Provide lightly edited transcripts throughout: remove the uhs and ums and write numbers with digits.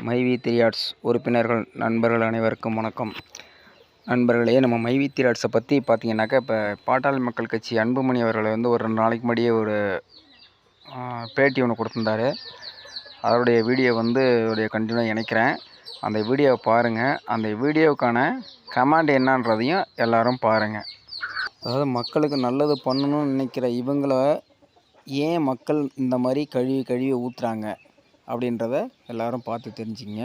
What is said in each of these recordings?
மைவி three arts உறுப்பினர்கள் நண்பர்கள் அனைவருக்கும் வணக்கம். நண்பர்களே, நம்ம மைவி த்ரீ ஆர்ட்ஸை பற்றி பார்த்தீங்கன்னாக்கா, இப்போ பாட்டாளி மக்கள் கட்சி அன்புமணி அவர்கள் வந்து ஒரு 2 நாளைக்கு முன்னாடியே ஒரு பேட்டி ஒன்று கொடுத்துருந்தாரு. அதோடைய வீடியோ வந்து கண்டினியூவாக இணைக்கிறேன். அந்த வீடியோவை பாருங்கள். அந்த வீடியோவுக்கான கமெண்ட் என்னன்றதையும் எல்லோரும் பாருங்கள். அதாவது மக்களுக்கு நல்லது பண்ணணும்னு நினைக்கிற இவங்கள ஏன் மக்கள் இந்த மாதிரி கழுவி ஊற்றுறாங்க அப்படின்றத எல்லோரும் பார்த்து தெரிஞ்சுங்க.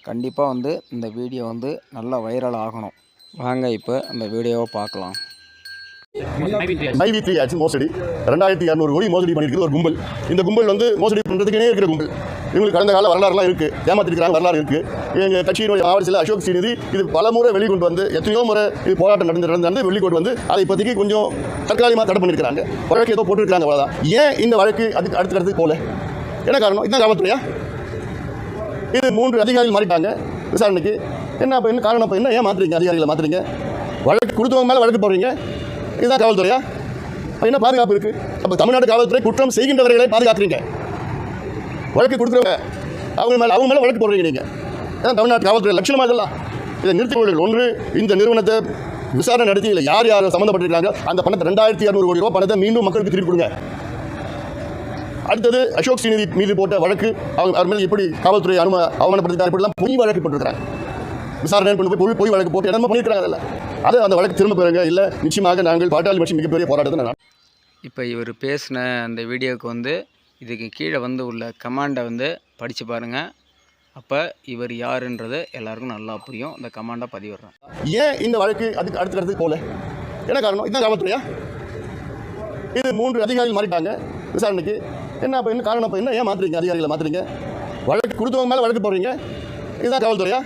கண்டிப்பாக வந்து இந்த வீடியோ வந்து நல்லா வைரல் ஆகணும். வாங்க இப்போ அந்த வீடியோவை பார்க்கலாம். மைவி த்ரீ ஆர்ட்ஸ் மோசடி 2200 கோடி மோசடி பண்ணியிருக்குது ஒரு கும்பல். இந்த கும்பல் வந்து மோசடி பண்ணுறதுக்குனே இருக்கிற கும்பல். இவங்களுக்கு கடந்த கால வரலாறுலாம் இருக்குது, ஏமாற்றிருக்கிறாங்க வரலாறு இருக்குது. எங்கள் கட்சியினுடைய மாவட்ட செயலர் அசோக் ஸ்ரீநிதி இது பல முறை வெளிக்கொண்டு வந்து எத்தனையோ முறை இது போராட்டம் நடந்து வெளிக்கொண்டு வந்து அதை இப்போதைக்கு கொஞ்சம் தற்காலிகமாக தடை பண்ணியிருக்கிறாங்க. வழக்கு ஏதோ போட்டுருக்காங்க. அவ்வளோதான். ஏன் இந்த வழக்கு அதுக்கு அடுத்தடுத்து போல? என்ன காரணம்? இதுதான் காவல்துறையா? இது 3 அதிகாரிகள் மாறிட்டாங்க விசாரணைக்கு. என்ன அப்போ என்ன காரணம்? அப்போ என்ன ஏன் மாற்றுறீங்க? அதிகாரிகளை மாற்றுறீங்க, வழக்கு கொடுத்தவங்க மேலே வழக்கு போடுறீங்க. இதுதான் காவல்துறையா? என்ன பாதுகாப்பு இருக்குது? அப்போ தமிழ்நாடு காவல்துறை குற்றம் செய்கின்றவர்களை பாதுகாக்கிறீங்க. வழக்கு கொடுக்குறவங்க அவங்க மேலே வழக்கு போடுறீங்க. நீங்கள் ஏன் தமிழ்நாட்டு காவல்துறை லட்சணமாக இதெல்லாம்? இதை நிறுத்திக் கொள்ளுங்கள். ஒன்று, இந்த நிறுவனத்தை விசாரணை நடத்தி இல்லை யார் சம்மந்தப்பட்டிருக்காங்க அந்த பணத்தை 2200 கோடி ரூபா பணத்தை மீண்டும் மக்களுக்கு திருப்பி கொடுங்க. அடுத்தது, அசோக் ஸ்ரீநிதி மீது போட்ட வழக்கு, அவர் மேலே எப்படி காவல்துறை அவமானப்படுத்தினார், இப்படிலாம் பொய் வழக்கு போட்டுருக்காங்க. விசாரணை கொண்டு போய் பொய் வழக்கு போட்டு என்ன பண்ணியிருக்கிறாங்க. அதில் அந்த வழக்கு திரும்ப பெறுங்க. இல்லை நிச்சயமாக நாங்கள் பாட்டாளி கட்சி மிகப்பெரிய போராட்டத்தை இப்போ இவர் பேசின அந்த வீடியோவுக்கு வந்து இதுக்கு கீழே வந்து உள்ள கமாண்டை வந்து படித்து பாருங்கள். அப்போ இவர் யாருன்றது எல்லாருக்கும் நல்லா புரியும். இந்த கமாண்டை பதிவிடுறேன். ஏன் இந்த வழக்கு அதுக்கு அடுத்தடுத்து போல? என்ன காரணம்? இதுதான் காவல்துறையா? இது 3 அதிகாரிகள் மாறிட்டாங்க விசாரணைக்கு. என்ன அப்போ என்ன காரணம்? அப்போ என்ன ஏன் மாற்றுறீங்க? அதிகாரிகளை மாற்றுறீங்க, வழக்கு கொடுத்தவங்க மேலே வழக்கு போடுறீங்க. இதுதான் காவல்துறையா?